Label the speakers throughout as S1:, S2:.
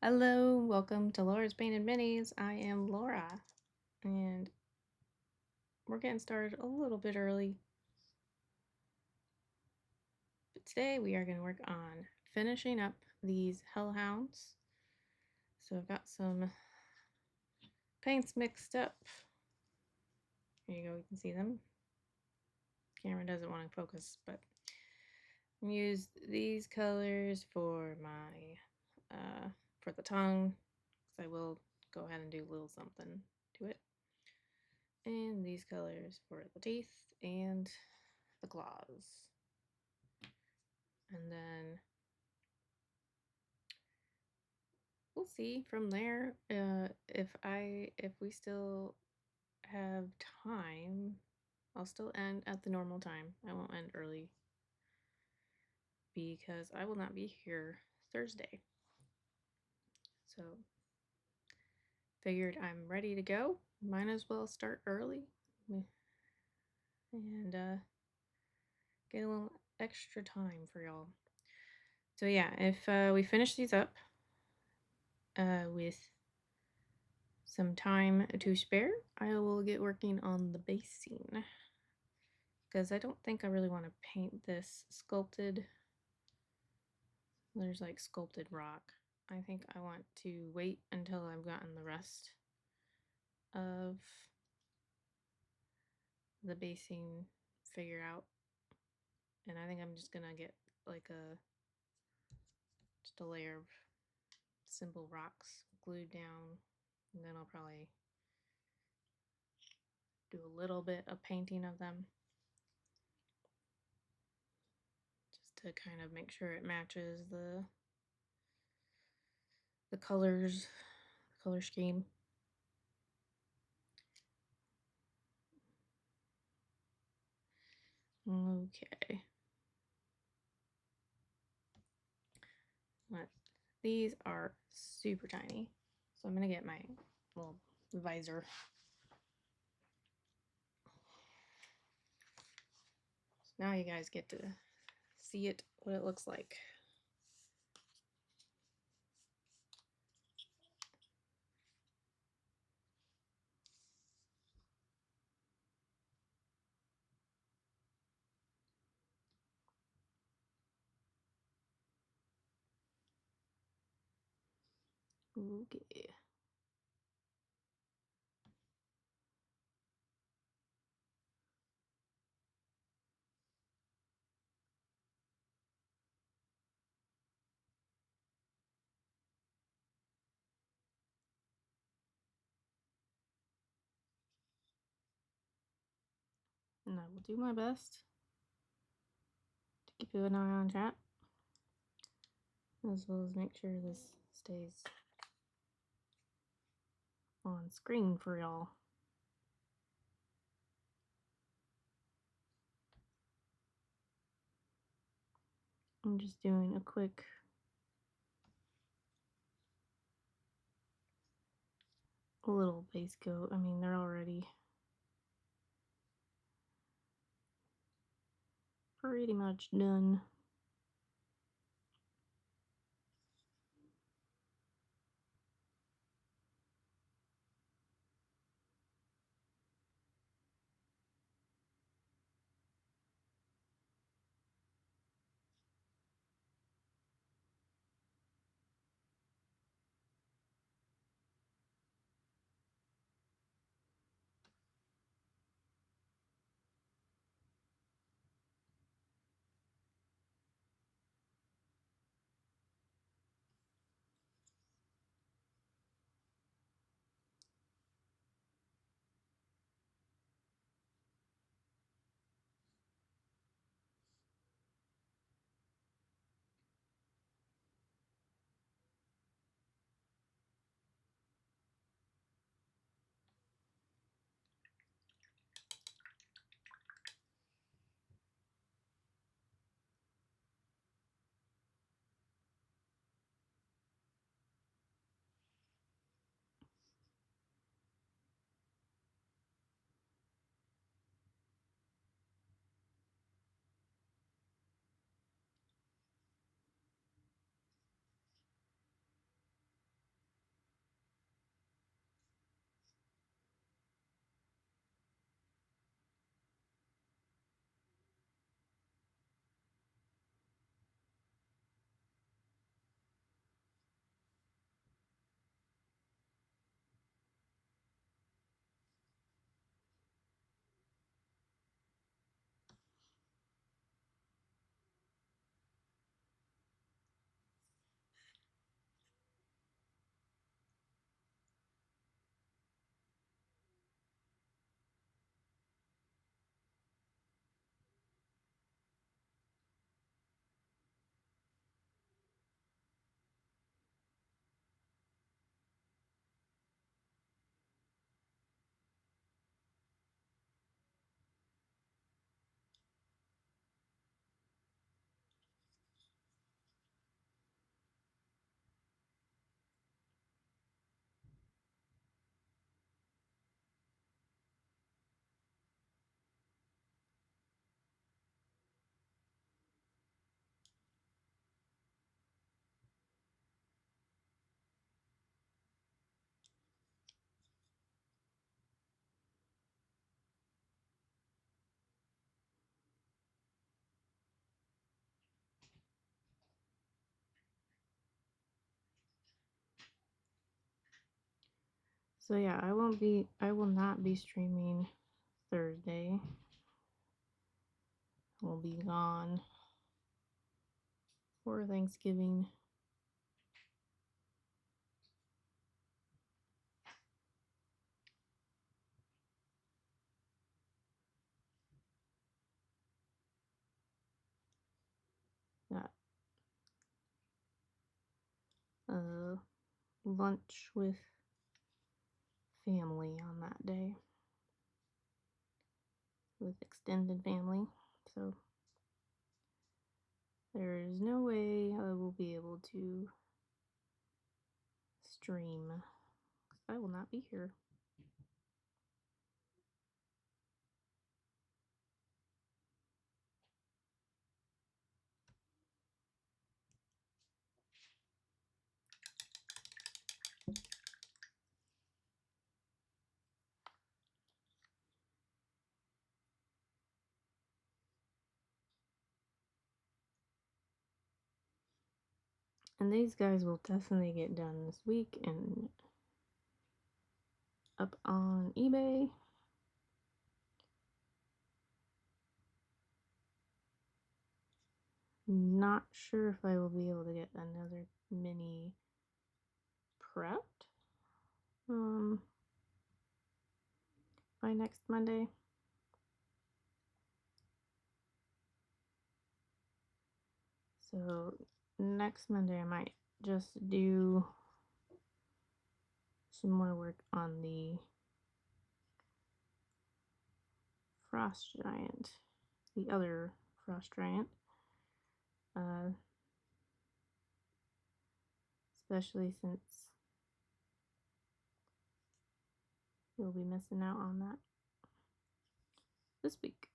S1: Hello, welcome to Laura's Painted Minis. I am Laura, and we're getting started a little bit early. But today we are going to work on finishing up these Hellhounds. So I've got some paints mixed up. There you go, you can see them. Camera doesn't want to focus, but I'm going to use these colors for my, for the tongue, because I will go ahead and do a little something to it. And these colors for the teeth and the claws. And then we'll see from there if we still have time. I'll still end at the normal time. I won't end early because I will not be here Thursday. So figured I'm ready to go. Might as well start early and get a little extra time for y'all. So yeah, if we finish these up with some time to spare, I will get working on the basing, because I don't think I really want to paint this sculpted. There's like sculpted rock. I think I want to wait until I've gotten the rest of the basing figured out, and I think I'm just gonna get like just a layer of simple rocks glued down, and then I'll probably do a little bit of painting of them just to kind of make sure it matches the colors, the color scheme. Okay. But these are super tiny, so I'm gonna get my little visor. So now you guys get to see it, what it looks like. Okay. And I will do my best to keep an eye on chat, as well as make sure this stays on screen for y'all. I'm just doing a quick little base coat. I mean, they're already pretty much done. So yeah, I will not be streaming Thursday. I'll be gone for Thanksgiving. Got lunch with family on that day, with extended family. So there is no way I will be able to stream. I will not be here. And these guys will definitely get done this week and up on eBay. Not sure if I will be able to get another mini prepped by next Monday. So next Monday I might just do some more work on the Frost Giant, the other Frost Giant. Especially since you'll be missing out on that this week.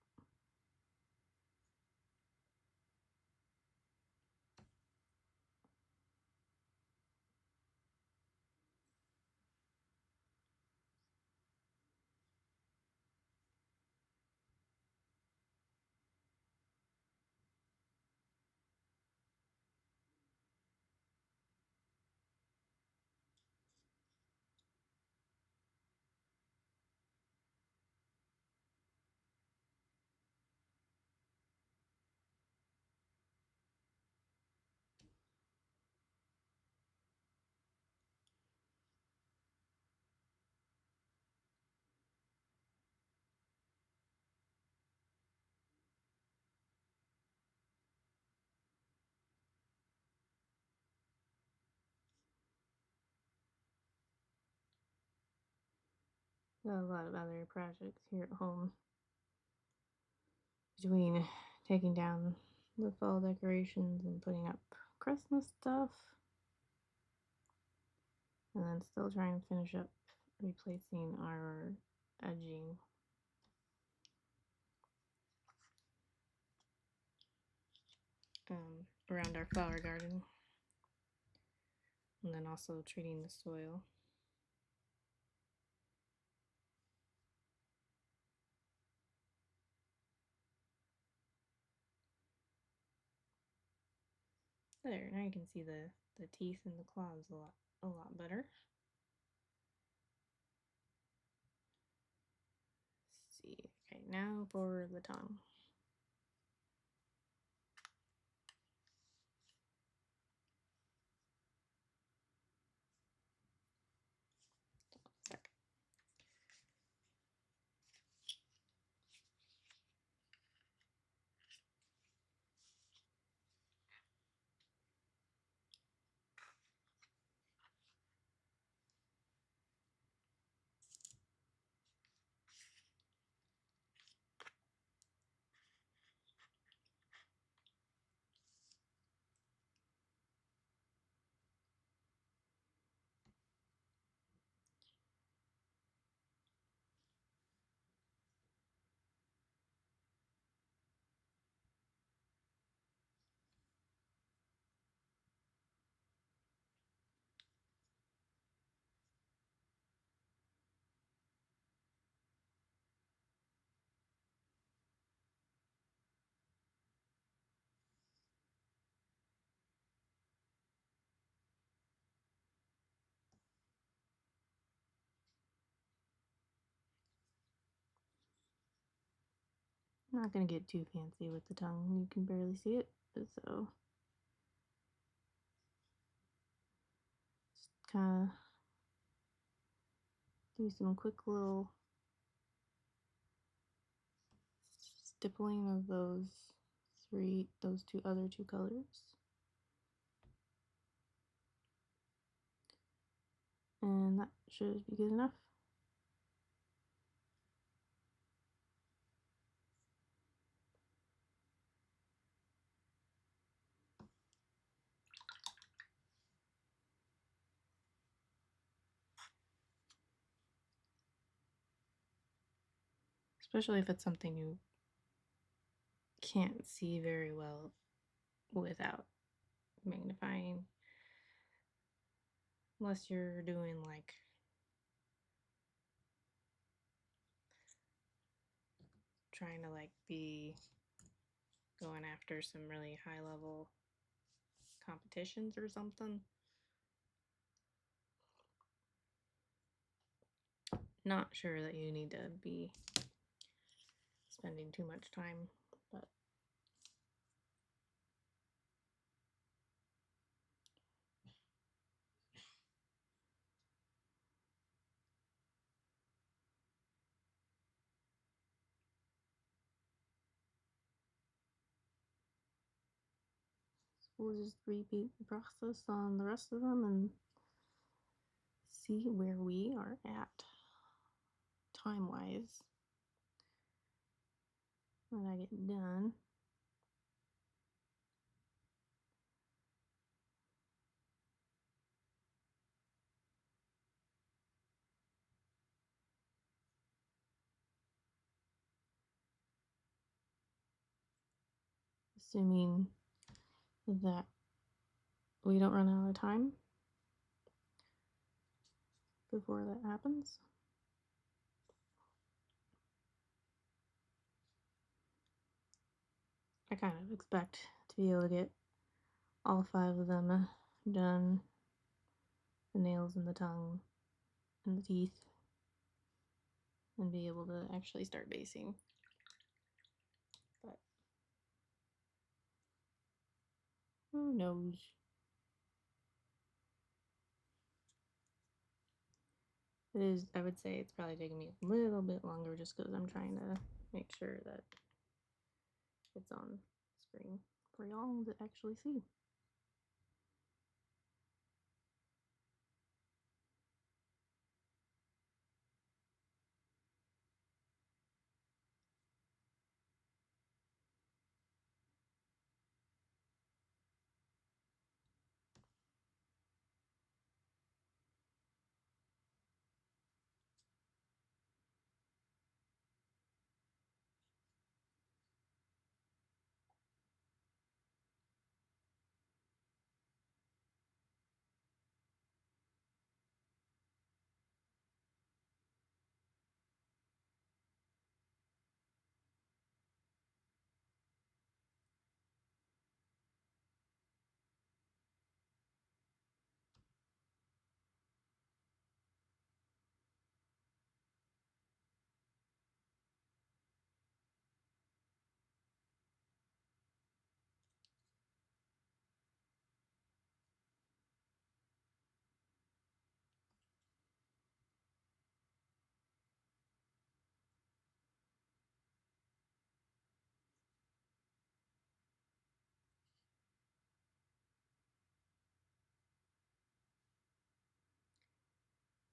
S1: Got a lot of other projects here at home. Between taking down the fall decorations and putting up Christmas stuff. And then still trying to finish up replacing our edging. Around our flower garden. And then also treating the soil. There, now you can see the teeth and the claws a lot better. Let's see. Okay, now for the tongue. I'm not gonna get too fancy with the tongue. You can barely see it, so just kind of do some quick little stippling of those other two colors. And that should be good enough. Especially if it's something you can't see very well without magnifying. Unless you're doing like trying to like be going after some really high level competitions or something. Not sure that you need to be spending too much time, but we'll just repeat the process on the rest of them and see where we are at time-wise when I get done. Assuming that we don't run out of time before that happens. I kind of expect to be able to get all 5 of them done. The nails and the tongue and the teeth, and be able to actually start basing. But who knows? It is, I would say it's probably taking me a little bit longer just because I'm trying to make sure that it's on screen for y'all to actually see.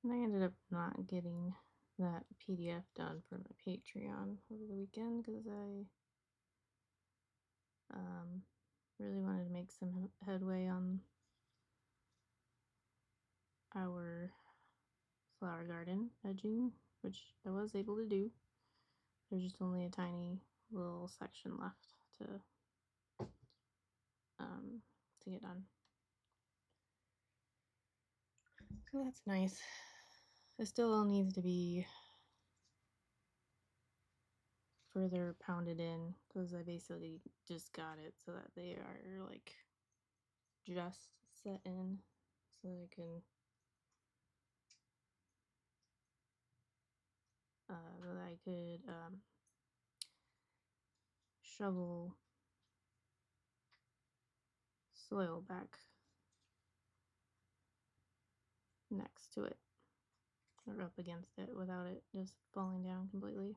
S1: And I ended up not getting that PDF done for my Patreon over the weekend because I really wanted to make some headway on our flower garden edging, which I was able to do. There's just only a tiny little section left to get done. So that's nice. It still needs to be further pounded in because I basically just got it so that they are like just set in so I can that I could shovel soil back next to it or up against it without it just falling down completely.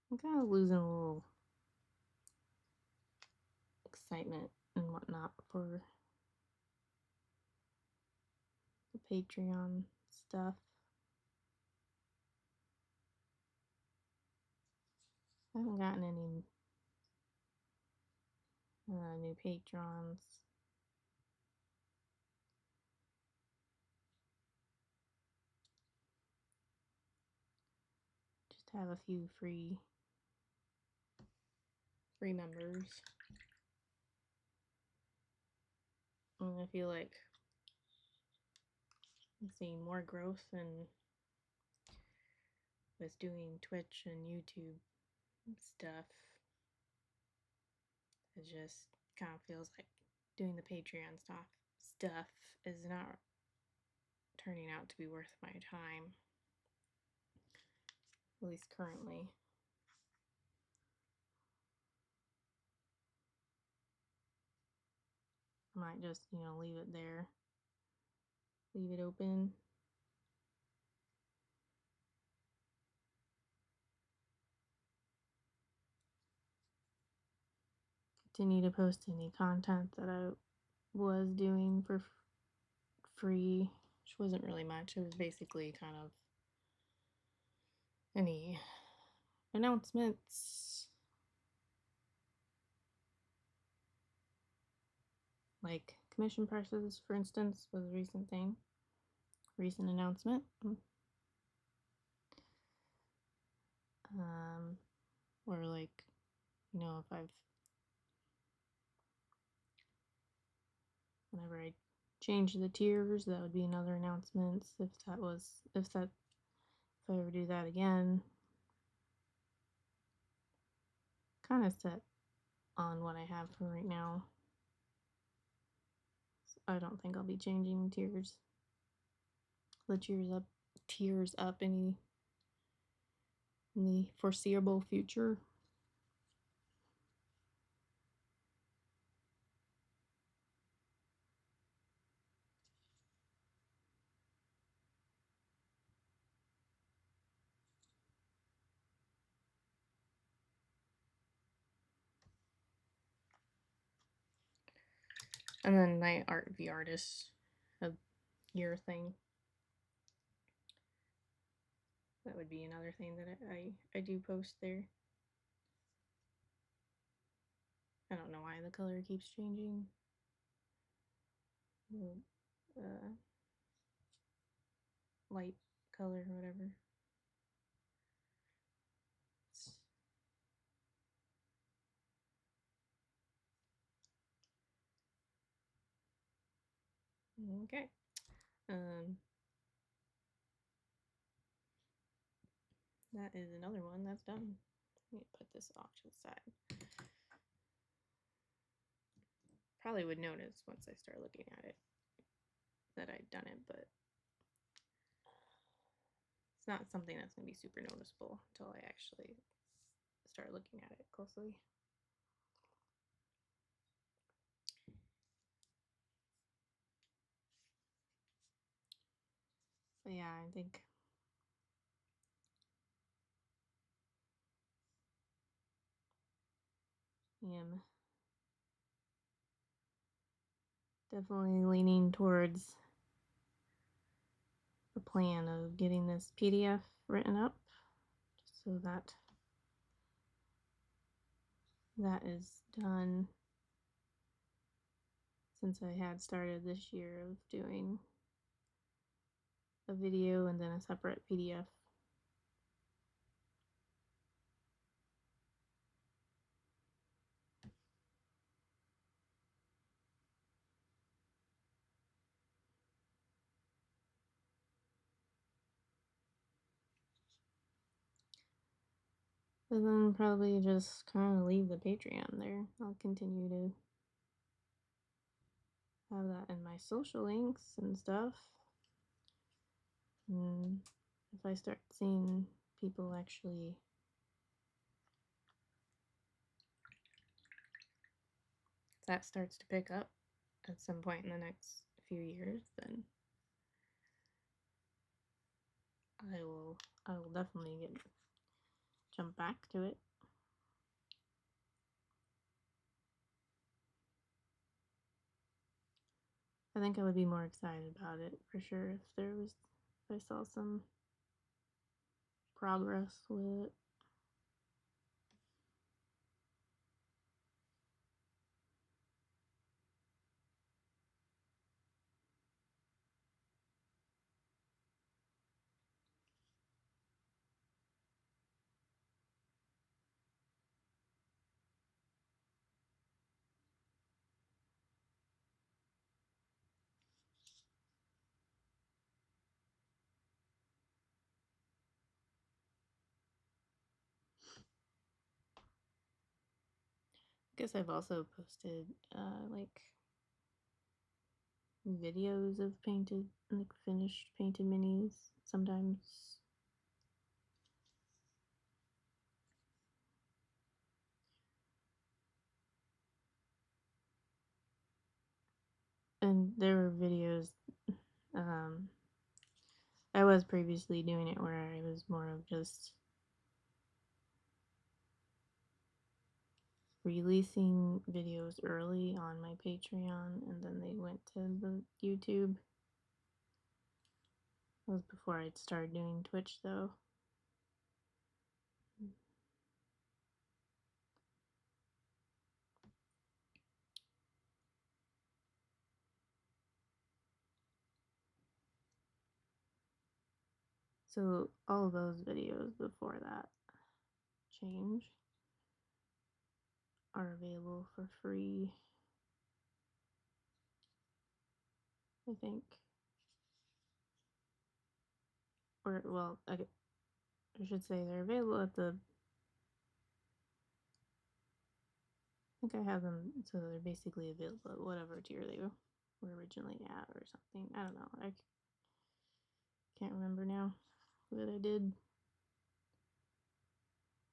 S1: I'm kind of losing a little excitement and whatnot for the Patreon stuff. I haven't gotten any new patrons. Just have a few free members. And I feel like I'm seeing more growth and with doing Twitch and YouTube stuff. It just kind of feels like doing the Patreon stuff is not turning out to be worth my time, at least currently. I might just, leave it there, leave it open. Continue to post any content that I was doing for free, which wasn't really much. It was basically kind of any announcements, like commission prices, for instance, was a recent announcement. Or like, if whenever I change the tiers, that would be another announcement. If I ever do that again, kind of set on what I have for right now. So I don't think I'll be changing the tiers up any in the foreseeable future. And then my art the artist of year thing. That would be another thing that I do post there. I don't know why the color keeps changing. Light color or whatever. Okay. That is another one that's done. Let me put this off to the side. Probably would notice once I start looking at it that I'd done it, but it's not something that's going to be super noticeable until I actually start looking at it closely. But yeah, I think I am definitely leaning towards the plan of getting this PDF written up so that is done, since I had started this year of doing a video and then a separate PDF. So then probably just kind of leave the Patreon there. I'll continue to have that in my social links and stuff. And if I start seeing people actually that starts to pick up at some point in the next few years, then I will definitely jump back to it. I think I would be more excited about it for sure if I saw some progress with it. I guess I've also posted like videos of like finished painted minis sometimes. And there were videos, I was previously doing it where I was more of just releasing videos early on my Patreon and then they went to the YouTube. That was before I'd started doing Twitch though. So all of those videos before that change are available for free, I think. Or, well, I should say they're available at the. I think I have them, so they're basically available at whatever tier they were originally at or something. I don't know. I can't remember now what I did.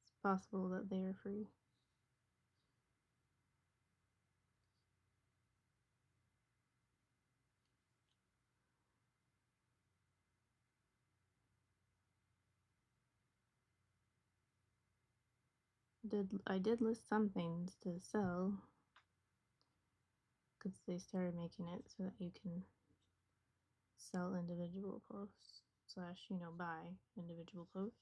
S1: It's possible that they are free. I did list some things to sell because they started making it so that you can sell individual posts slash buy individual posts.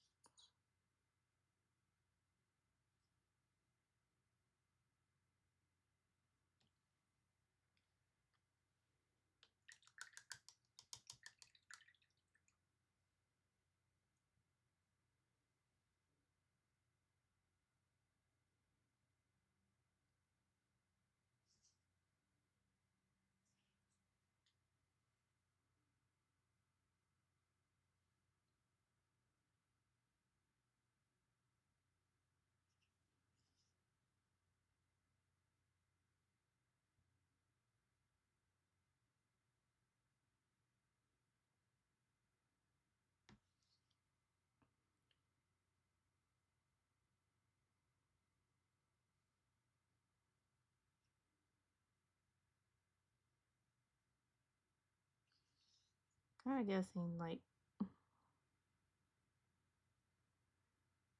S1: Kind of guessing like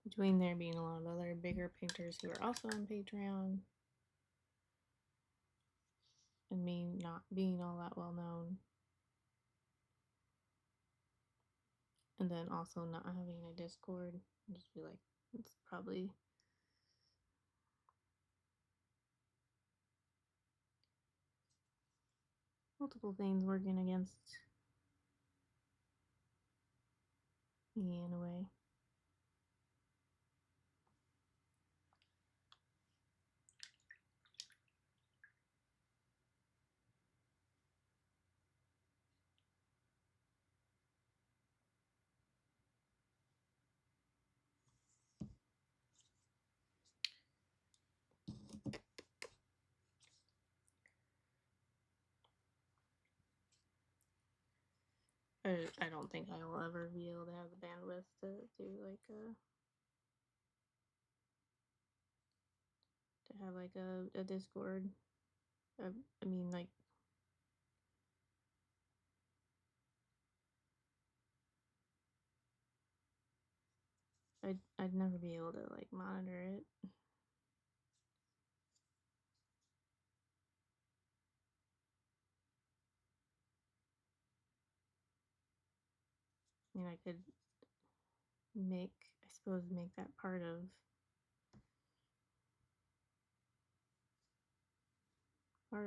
S1: between there being a lot of other bigger painters who are also on Patreon and me not being all that well known, and then also not having a Discord, I just feel like it's probably multiple things working against me in a way. I don't think I will ever be able to have the bandwidth to do like a Discord. I mean, like, I'd never be able to like monitor it. I mean, I could make, I suppose, make that part of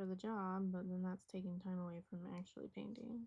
S1: the job, but then that's taking time away from actually painting.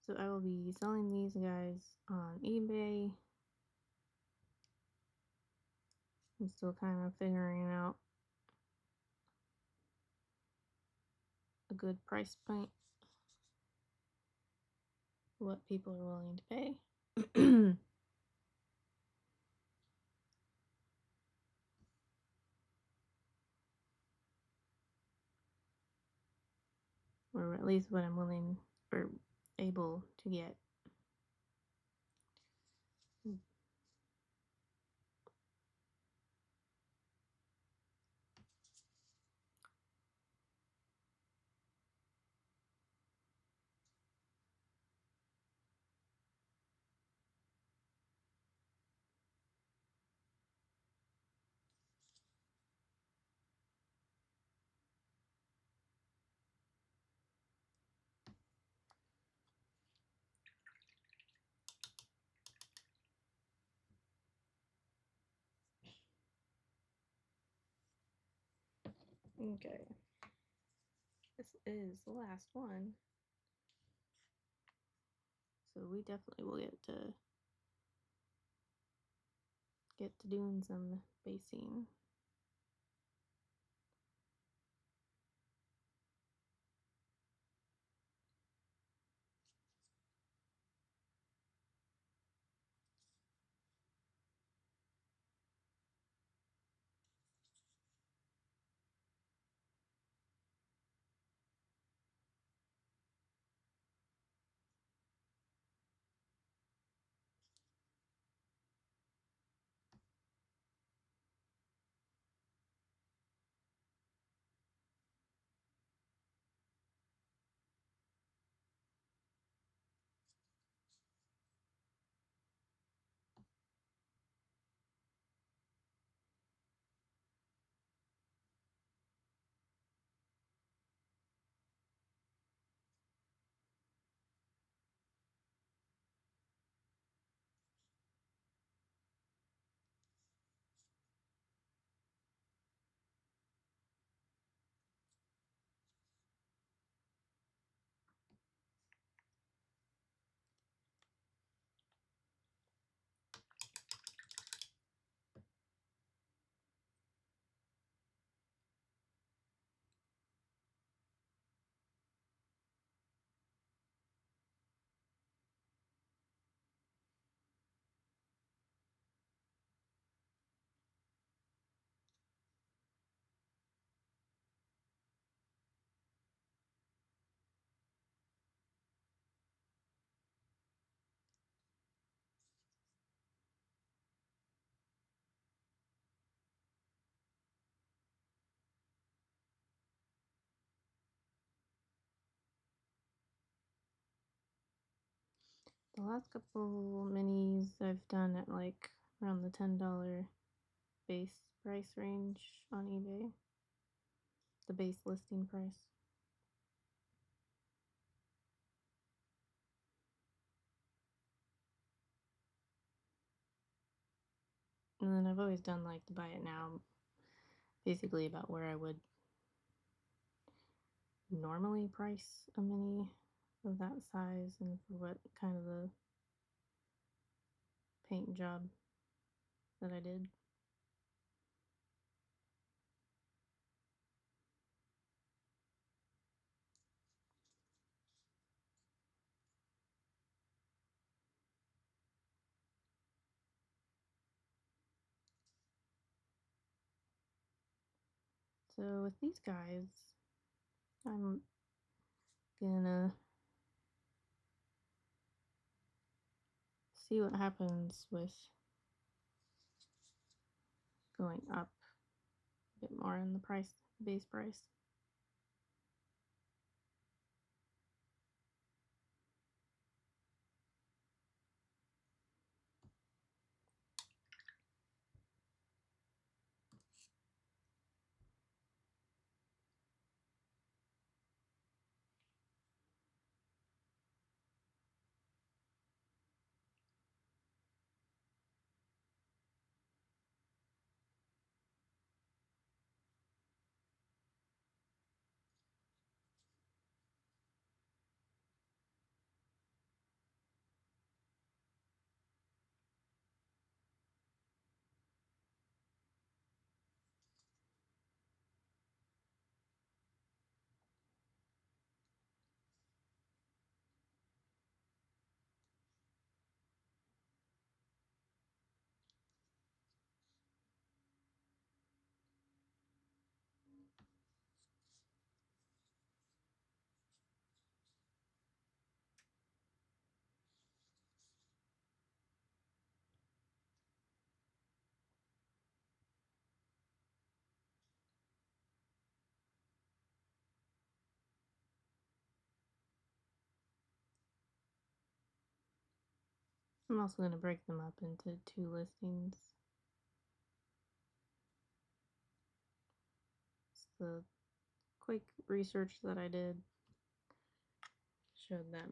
S1: So I will be selling these guys on eBay. I'm still kind of figuring out a good price point, what people are willing to pay. Or at least what I'm willing or able to get. Okay, this is the last one. So we definitely will get to doing some basing. The last couple minis I've done at like around the $10 base price range on eBay. The base listing price. And then I've always done like the buy it now, basically about where I would normally price a mini of that size and for what kind of the paint job that I did. So with these guys, I'm gonna see what happens with going up a bit more in the base price. I'm also going to break them up into 2 listings. The quick research that I did showed that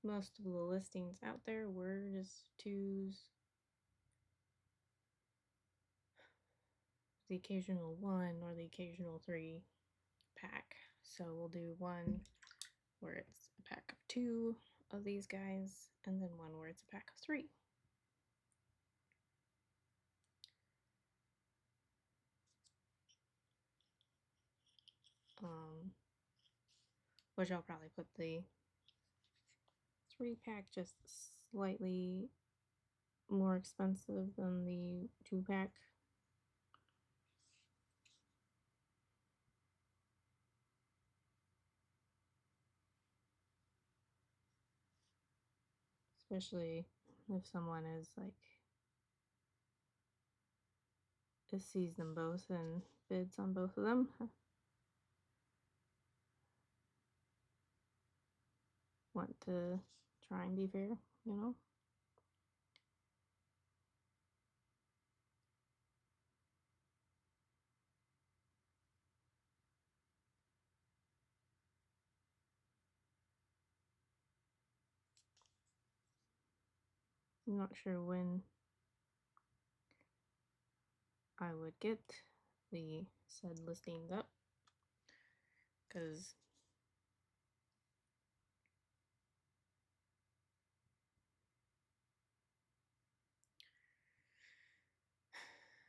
S1: most of the listings out there were just 2s, the occasional 1 or the occasional 3 pack. So we'll do one where it's a pack of 2 of these guys, and then one where it's a pack of 3. Which I'll probably put the 3 pack just slightly more expensive than the 2 pack. Especially if someone is like sees them both and bids on both of them. Want to try and be fair, you know? I'm not sure when I would get the said listings up, because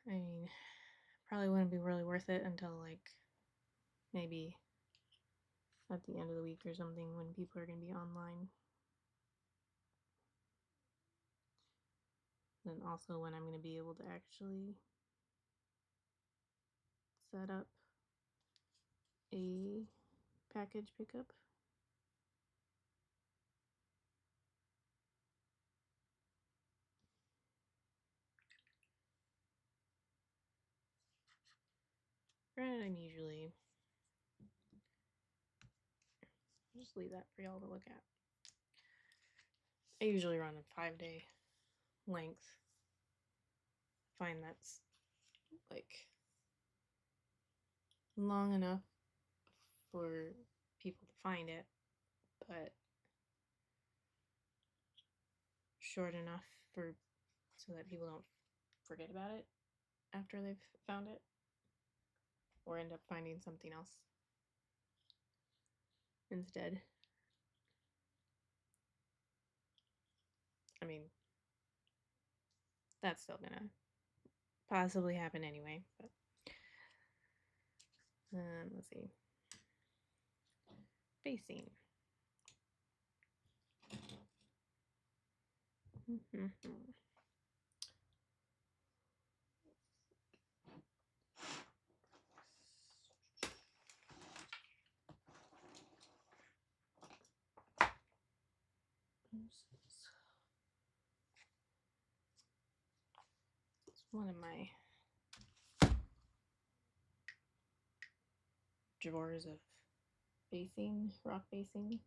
S1: I mean, probably wouldn't be really worth it until like maybe at the end of the week or something when people are going to be online. And also when I'm going to be able to actually set up a package pickup. Granted, I'm usually, I'll just leave that for y'all to look at. I usually run a 5-day length. I find that's like long enough for people to find it, but short enough for so that people don't forget about it after they've found it or end up finding something else instead. I mean, that's still gonna possibly happen anyway, but let's see. Facing. It's one of my drawers of basing, rock basing.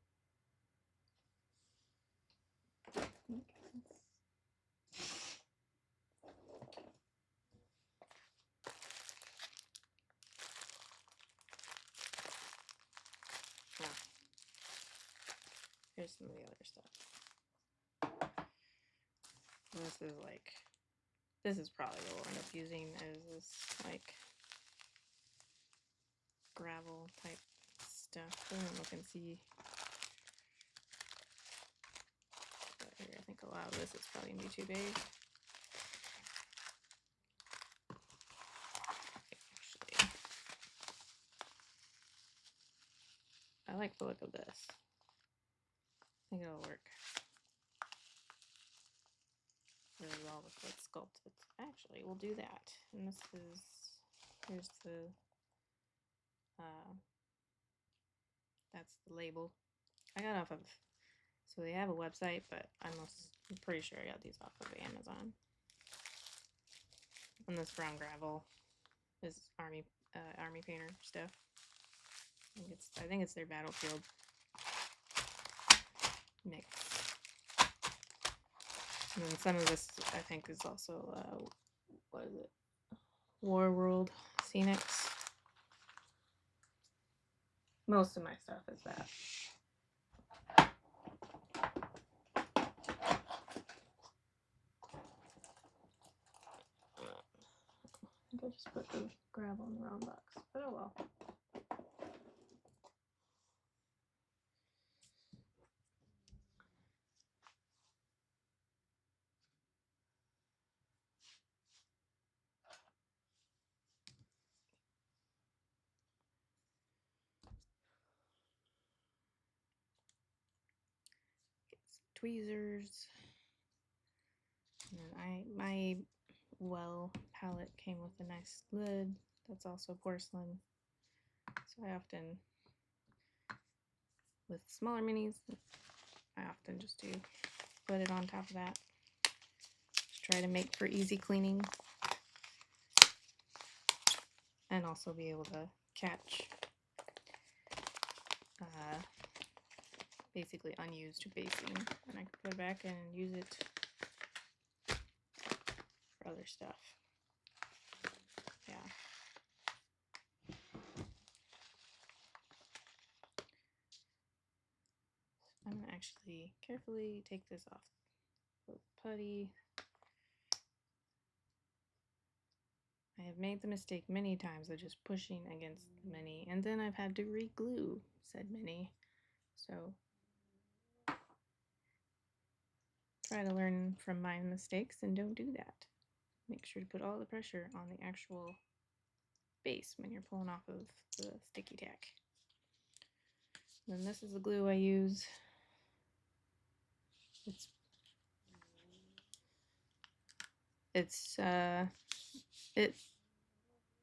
S1: Here's some of the other stuff. And this is like, this is probably what we'll end up using, is this like gravel type stuff. I'm gonna look and see. But here, I think a lot of this is probably gonna be too big. Actually, I like the look of this. I think it'll work really well with what's sculpted. Actually, we'll do that. And this is, here's the, that's the label. I got off of, so they have a website, but I'm pretty sure I got these off of Amazon. And this brown gravel is army painter stuff. I think it's their Battlefield mix. And then some of this, I think, is also, what is it? War World Scenics. Most of my stuff is that. think I just put the gravel in the wrong box, but oh well. Get some tweezers. And then my well palette came with a nice lid that's also porcelain. So I often, with smaller minis, I often just do put it on top of that. Just try to make for easy cleaning. And also be able to catch basically unused basing. And I can put it back and use it for other stuff. Yeah. I'm going to actually carefully take this off the putty. I have made the mistake many times of just pushing against the mini, and then I've had to re-glue said mini. So try to learn from my mistakes and don't do that. Make sure to put all the pressure on the actual base when you're pulling off of the sticky tack. And then this is the glue I use. It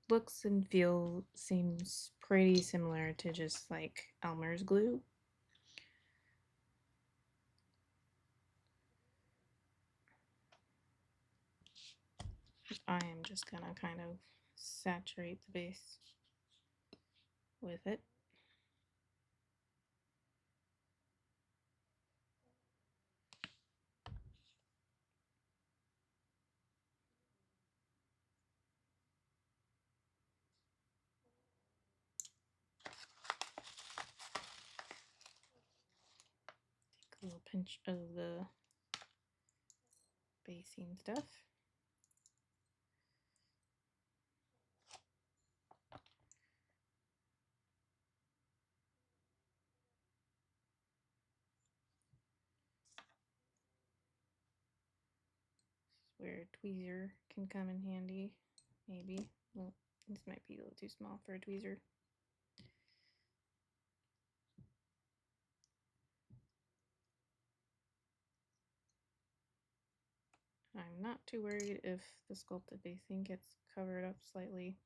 S1: looks and seems pretty similar to just like Elmer's glue. I am just gonna kind of saturate the base with it. Take a little pinch of the basing stuff. Where a tweezer can come in handy, maybe. Well, this might be a little too small for a tweezer. I'm not too worried if the sculpted basing gets covered up slightly.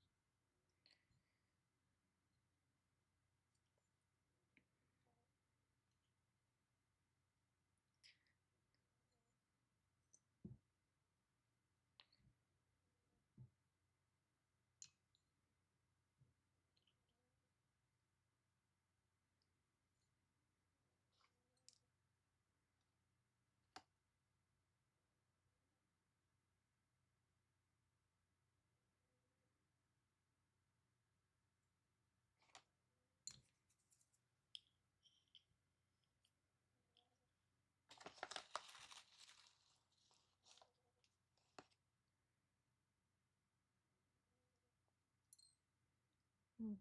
S1: I'll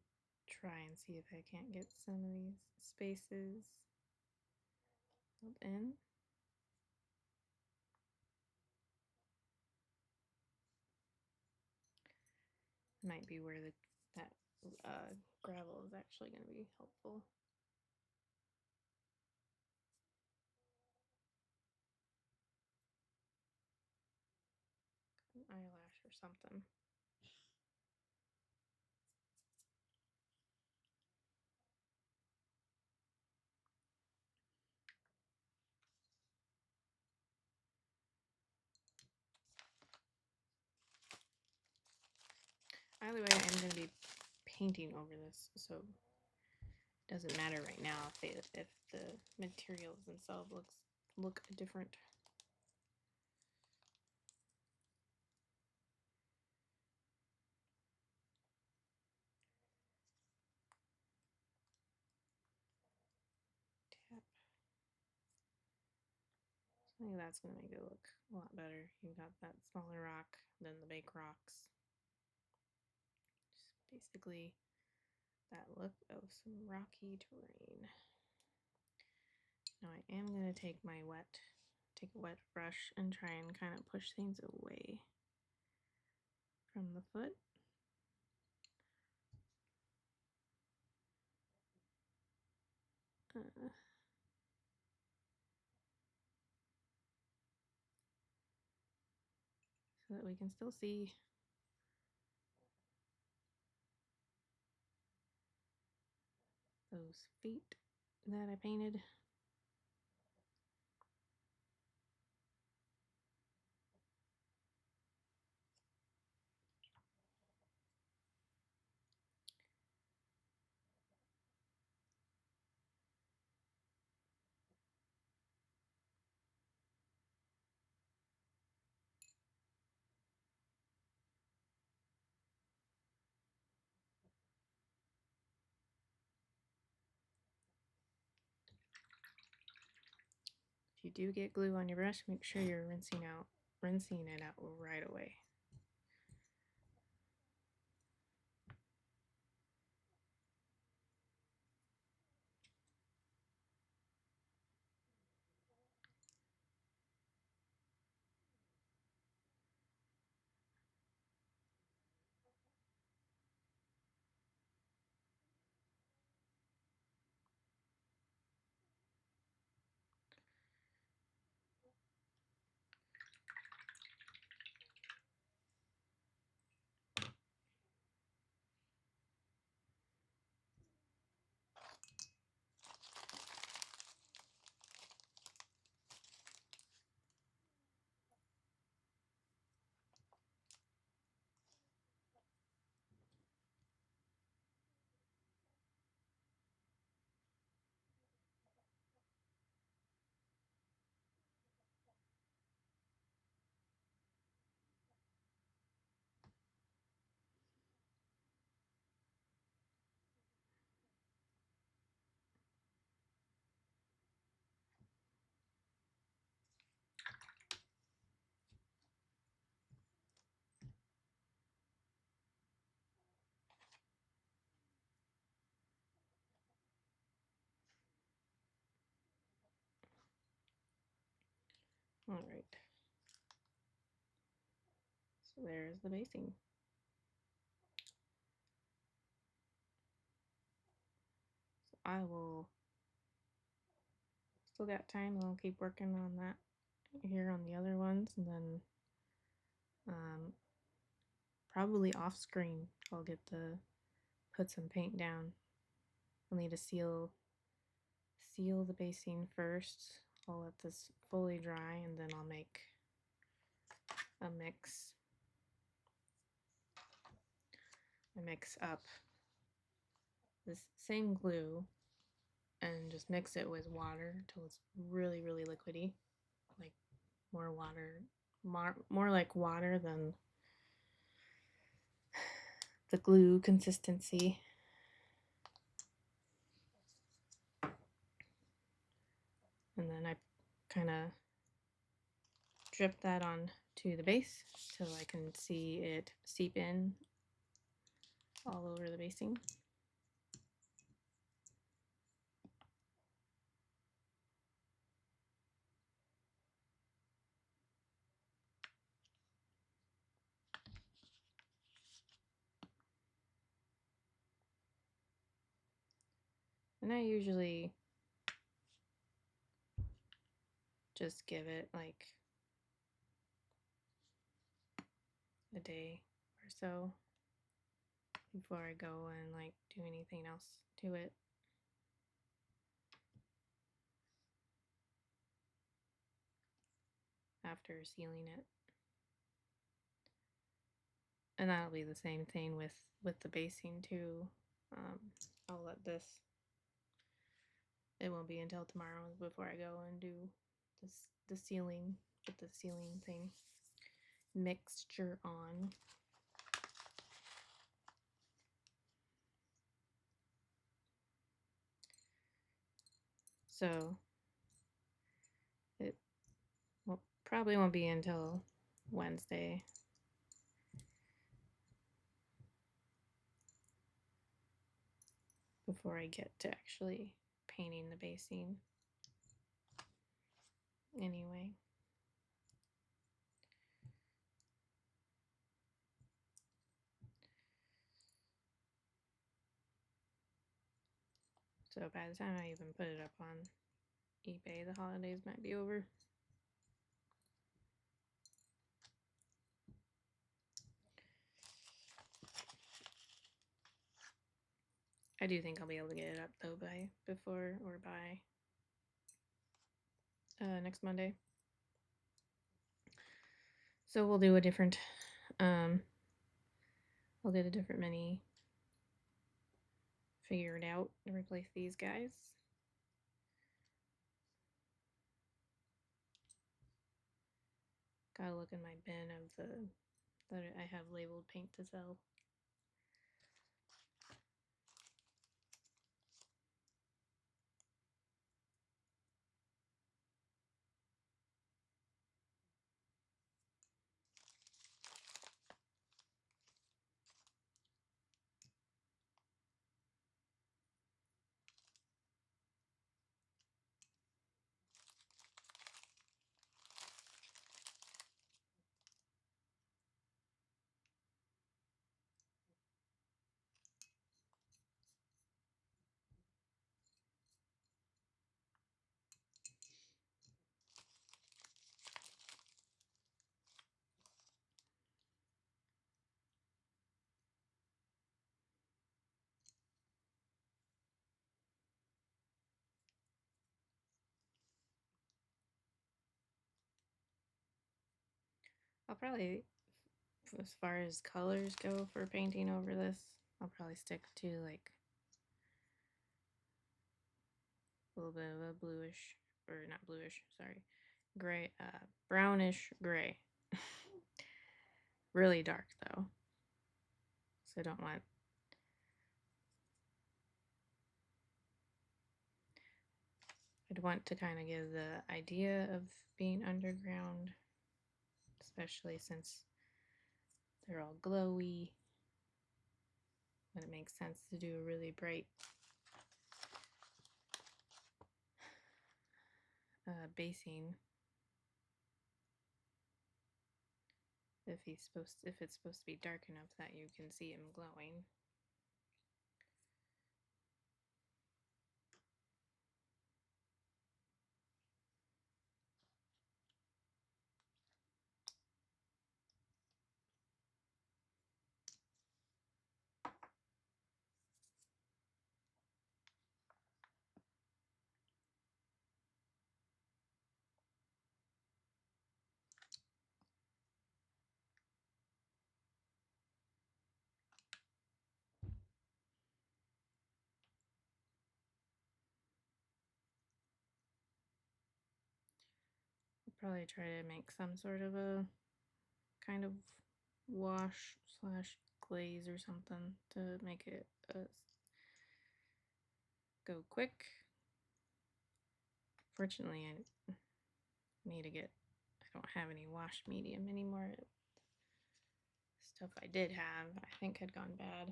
S1: try and see if I can't get some of these spaces filled in. Might be where that gravel is actually going to be helpful. An eyelash or something. Either way, I'm going to be painting over this, so it doesn't matter right now if the materials themselves look different. Tap. I think that's going to make it look a lot better. You've got that smaller rock than the big rocks. basically that look of some rocky terrain. Now I am going to take a wet brush and try and kind of push things away from the foot. So that we can still see those feet that I painted. If you do get glue on your brush, make sure you're rinsing it out right away. All right. So there's the basing. So I will still got time. I'll keep working on that here on the other ones, and then probably off screen I'll get to put some paint down. I'll need to seal the basing first. I'll let this fully dry, and then I'll make a mix. I mix up this same glue and just mix it with water until it's really, really liquidy, like more water, more like water than the glue consistency. And then I kind of drip that on to the base so I can see it seep in all over the basing. And I usually just give it like a day or so before I go and like do anything else to it. After sealing it. And that'll be the same thing with the basing too. I'll let this, it won't be until tomorrow before I go and do the sealing, put the sealing thing mixture on. So it probably won't be until Wednesday. before I get to actually painting the basing. Anyway. So by the time I even put it up on eBay, the holidays might be over. I do think I'll be able to get it up though by next Monday. So we'll do a different, I'll get a different mini figured out to replace these guys. Gotta look in my bin of that I have labeled paint to sell. I'll probably, as far as colors go for painting over this, I'll probably stick to like a little bit of a bluish, or not bluish, sorry, gray, brownish gray. Really dark though. So I don't want, I'd want to kind of give the idea of being underground, especially since they're all glowy. But it makes sense to do a really bright basing if it's supposed to be dark enough that you can see him glowing. I'll probably try to make some sort of a kind of wash slash glaze or something to make it go quick. Fortunately, I need to get, I don't have any wash medium anymore. Stuff I did have, I think had gone bad.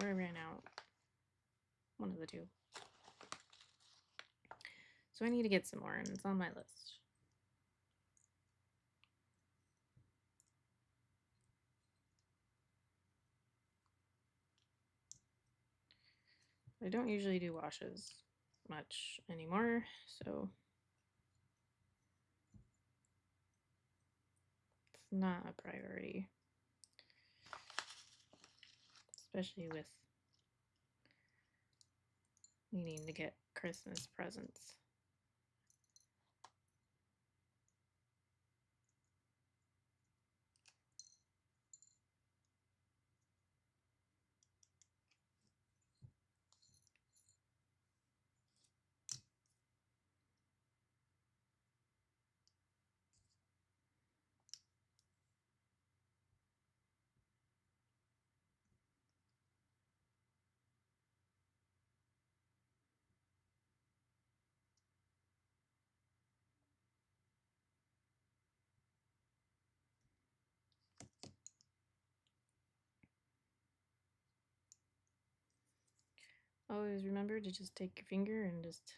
S1: Or I ran out. One of the two. So I need to get some more, and it's on my list. I don't usually do washes much anymore, so it's not a priority. Especially with needing to get Christmas presents. Always remember to just take your finger and just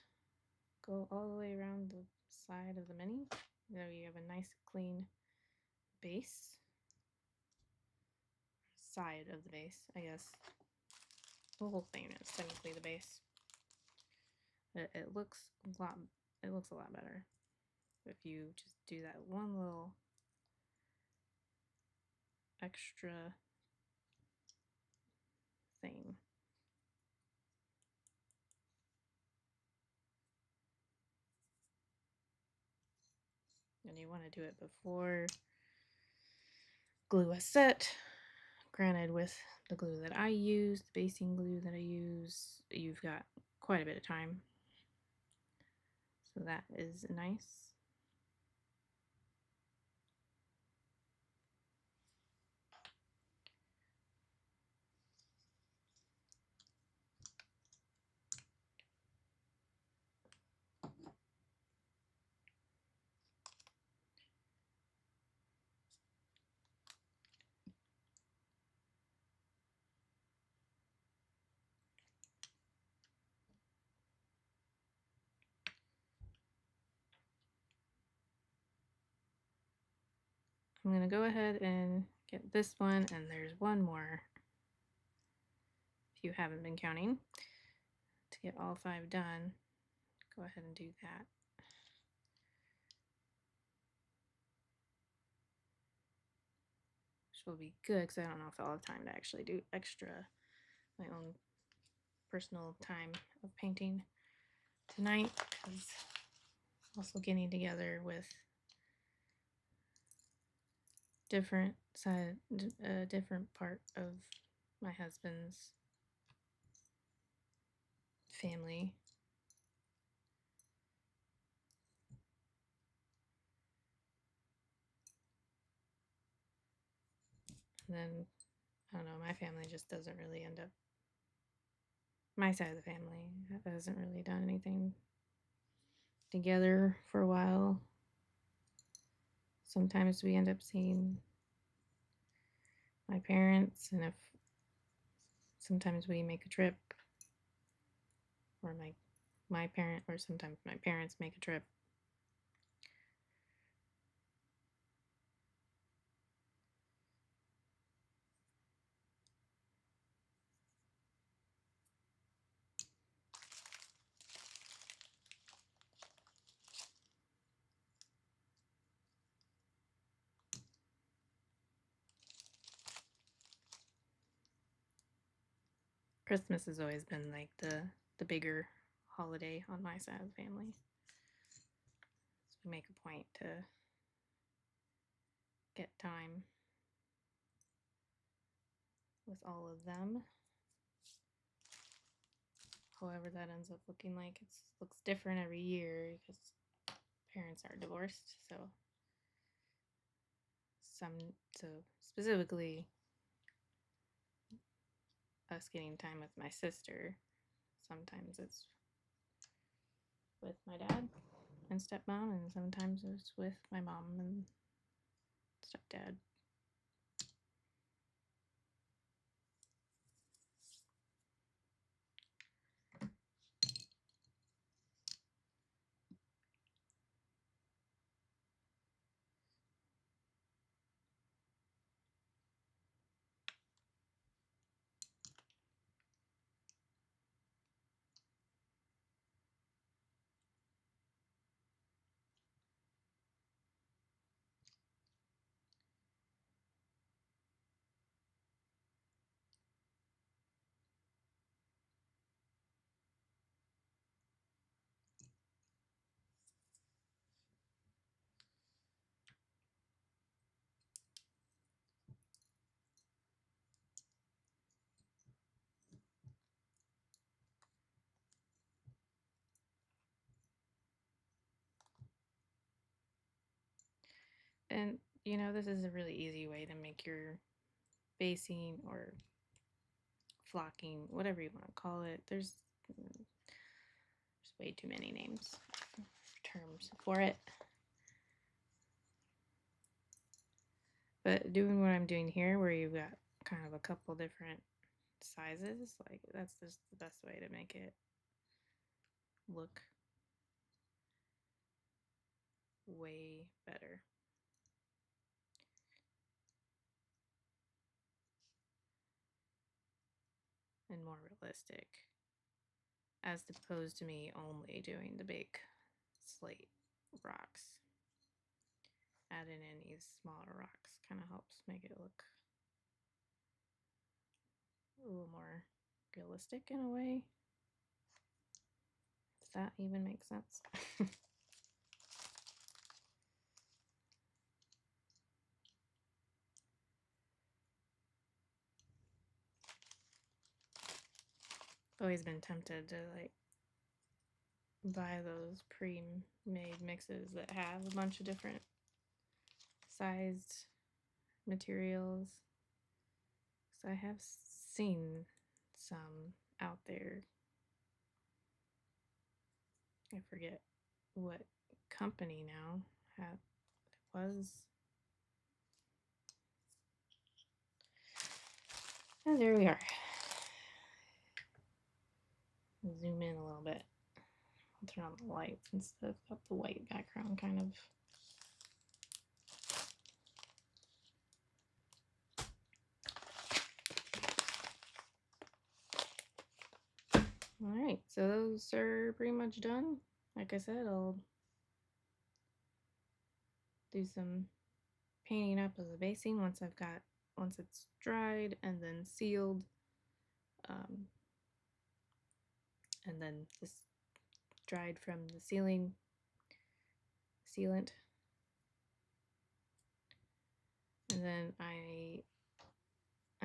S1: go all the way around the side of the mini. There you have a nice clean base. Side of the base, I guess. The whole thing is technically the base. It looks a lot. It looks a lot better if you just do that one little extra thing. And you want to do it before glue is set. Granted, with the glue that I use, the basing glue that I use, you've got quite a bit of time. So that is nice. I'm going to go ahead and get this one, and there's one more if you haven't been counting. To get all 5 done, go ahead and do that. Which will be good because I don't know if I'll have time to actually do extra, my own personal time of painting tonight, because also getting together with different different part of my husband's family. And then I don't know, my family just doesn't really end up. My side of the family hasn't really done anything together for a while. Sometimes we end up seeing my parents, and if sometimes we make a trip, or my parent, or sometimes my parents make a trip. Christmas has always been like the bigger holiday on my side of the family. So we make a point to get time with all of them. However that ends up looking like, it looks different every year because parents are divorced. So specifically us getting time with my sister, sometimes it's with my dad and stepmom, and sometimes it's with my mom and stepdad. And this is a really easy way to make your basing or flocking, whatever you want to call it. There's way too many names, terms for it. But doing what I'm doing here, where you've got kind of a couple different sizes. Like, that's just the best way to make it look way better. And more realistic, as opposed to me only doing the big slate rocks. Adding in these smaller rocks kind of helps make it look a little more realistic in a way. Does that even make sense? Always been tempted to like buy those pre-made mixes that have a bunch of different sized materials. So I have seen some out there. I forget what company now it was. And there we are. Zoom in a little bit. I'll turn on the lights instead of the white background kind of. Alright, so those are pretty much done. Like I said, I'll do some painting up of the basing once it's dried and then sealed. And then this dried from the sealant. And then I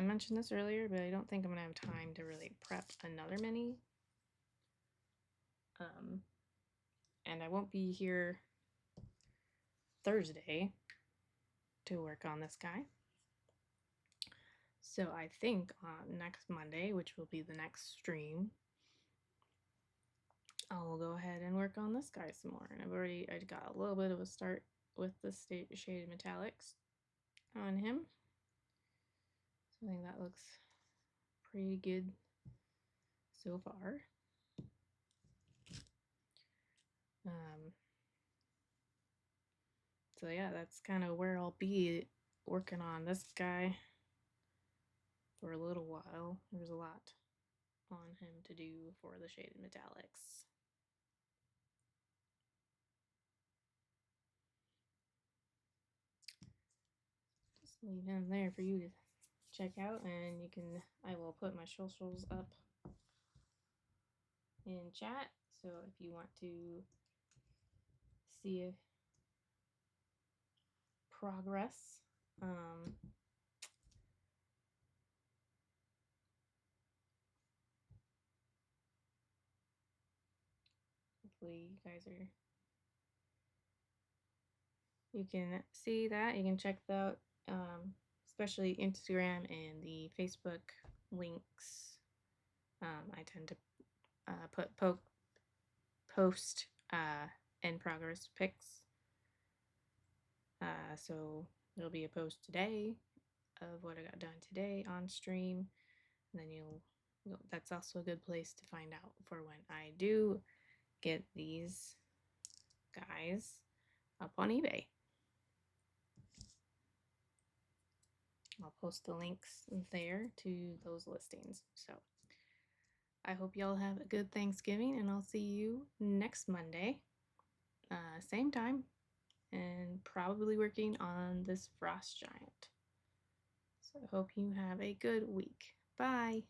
S1: mentioned this earlier, but I don't think I'm gonna have time to really prep another mini. And I won't be here Thursday to work on this guy. So I think next Monday, which will be the next stream, I'll go ahead and work on this guy some more. And I got a little bit of a start with the shaded metallics on him. So I think that looks pretty good so far. So yeah, that's kind of where I'll be working on this guy for a little while. There's a lot on him to do for the shaded metallics. Just leave him there for you to check out, and I will put my socials up in chat, so if you want to see progress, hopefully you guys you can see that. You can check that out, especially Instagram and the Facebook links. I tend to post in progress pics. So there'll be a post today of what I got done today on stream. And then that's also a good place to find out for when I do get these guys up on eBay. I'll post the links there to those listings. So I hope y'all have a good Thanksgiving, and I'll see you next Monday, same time, and probably working on this frost giant. So I hope you have a good week. Bye.